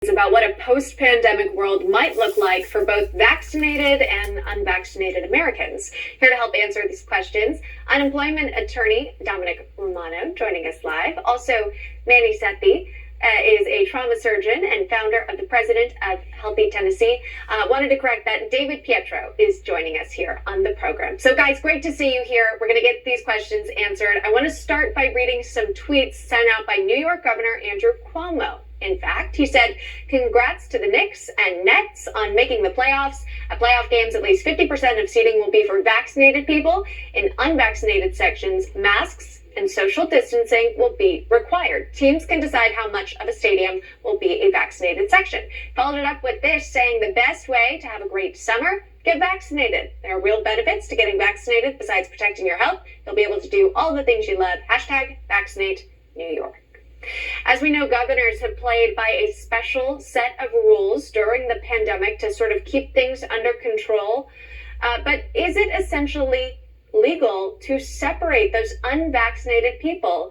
About what a post-pandemic world might look like for both vaccinated and unvaccinated Americans. Here to help answer these questions, unemployment attorney Dominic Romano joining us live. Also, Manny Sethi is a trauma surgeon and founder of the president of Healthy Tennessee. Wanted to correct that. David Pietro is joining us here on the program. So guys, great to see you here. We're going to get these questions answered. I want to start by reading some tweets sent out by New York Governor Andrew Cuomo. In fact, he said, congrats to the Knicks and Nets on making the playoffs. At playoff games, at least 50% of seating will be for vaccinated people. In unvaccinated sections, masks and social distancing will be required. Teams can decide how much of a stadium will be a vaccinated section. Followed it up with this, saying the best way to have a great summer, get vaccinated. There are real benefits to getting vaccinated besides protecting your health. You'll be able to do all the things you love. Hashtag vaccinate New York. As we know, governors have played by a special set of rules during the pandemic to sort of keep things under control. But is it essentially legal to separate those unvaccinated people?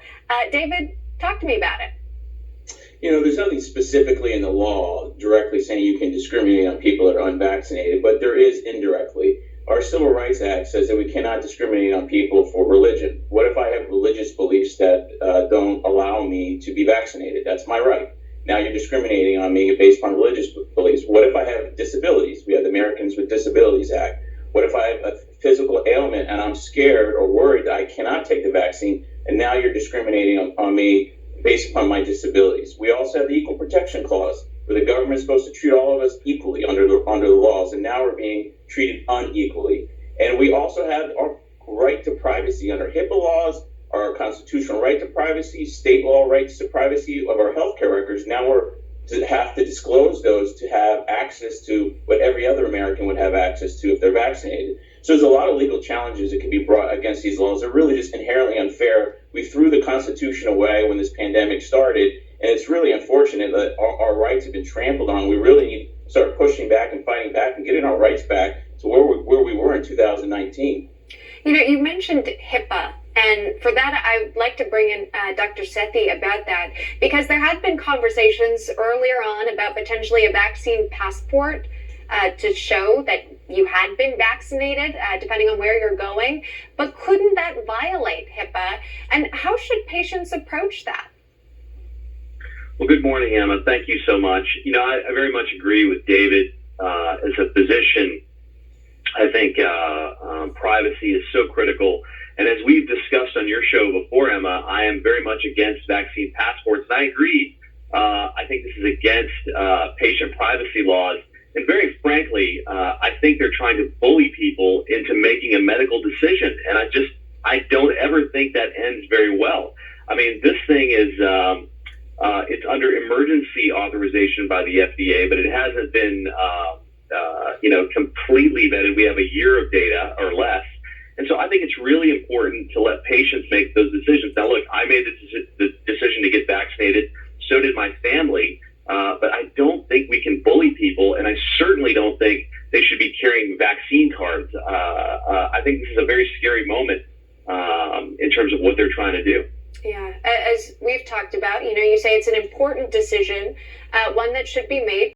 David, talk to me about it. You know, there's nothing specifically in the law directly saying you can discriminate on people that are unvaccinated, but there is indirectly. Our Civil Rights Act says that we cannot discriminate on people for religion. What if I have religious beliefs that don't allow me to be vaccinated? That's my right. Now you're discriminating on me based on religious beliefs. What if I have disabilities? We have the Americans with Disabilities Act. What if I have a physical ailment and I'm scared or worried that I cannot take the vaccine, and now you're discriminating on me based upon my disabilities? We also have the Equal Protection Clause, where the government is supposed to treat all of us equally under the laws, and now we're being treated unequally. And we also have our right to privacy under HIPAA laws, our constitutional right to privacy, state law rights to privacy of our healthcare records. Now we're to have to disclose those to have access to what every other American would have access to if they're vaccinated. So there's a lot of legal challenges that can be brought against these laws. They're really just inherently unfair. We threw the Constitution away when this pandemic started, and it's really unfortunate that our rights have been trampled on. We really need to start pushing back and fighting back and getting our rights back to where we were in 2019. You know, you mentioned HIPAA, and for that, I'd like to bring in Dr. Sethi about that, because there had been conversations earlier on about potentially a vaccine passport to show that you had been vaccinated, depending on where you're going. But couldn't that violate HIPAA? And how should patients approach that? Well, good morning, Emma. Thank you so much. You know, I very much agree with David. As a physician, I think privacy is so critical. And as we've discussed on your show before, Emma, I am very much against vaccine passports. And I agree. I think this is against patient privacy laws. And very frankly, I think they're trying to bully people into making a medical decision. And I don't ever think that ends very well. I mean, this thing is, it's under emergency authorization by the FDA, but it hasn't been, completely vetted. We have a year of data or less. And so I think it's really important to let patients make those decisions. Now, look, I made the decision to get vaccinated. So did my family. But I don't think we can bully people, and I certainly don't think they should be carrying vaccine cards. I think this is a very scary moment in terms of what they're trying to do. Yeah, as we've talked about, you say it's an important decision, one that should be made